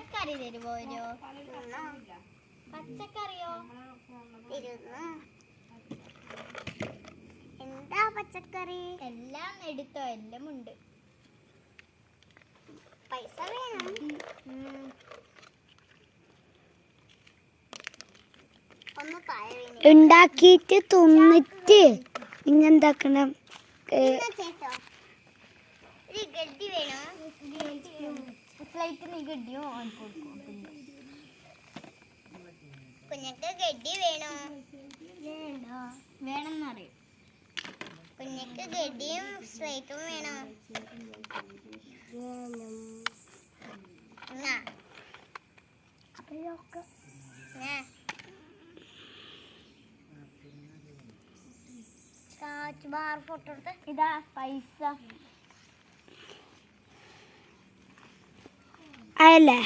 പച്ചക്കറി തരുമോ? പച്ചക്കറിയോ? എന്താ പച്ചക്കറി? എല്ലാം എടുത്തോ, എല്ലാം ഉണ്ട്. പൈസ വേണം. ഉണ്ടാക്കിയിട്ട് തിന്നിട്ട് ഇങ്ങെന്താക്കണം? ഗഡ്ഡി വേണോ? ഫ്ലൈറ്റിന് ഗഡ്ഡിയോ കൊടുക്കും. കുഞ്ഞക്ക് ഗഡ്ഡി വേണോ? വേണമെന്നറിയും. കുഞ്ഞക്ക് ഗഡ്ഡിയും സ്ലേറ്റും വേണോ? ഫോട്ടോ എടുത്ത് ഇതാ പൈസ. അല്ലേ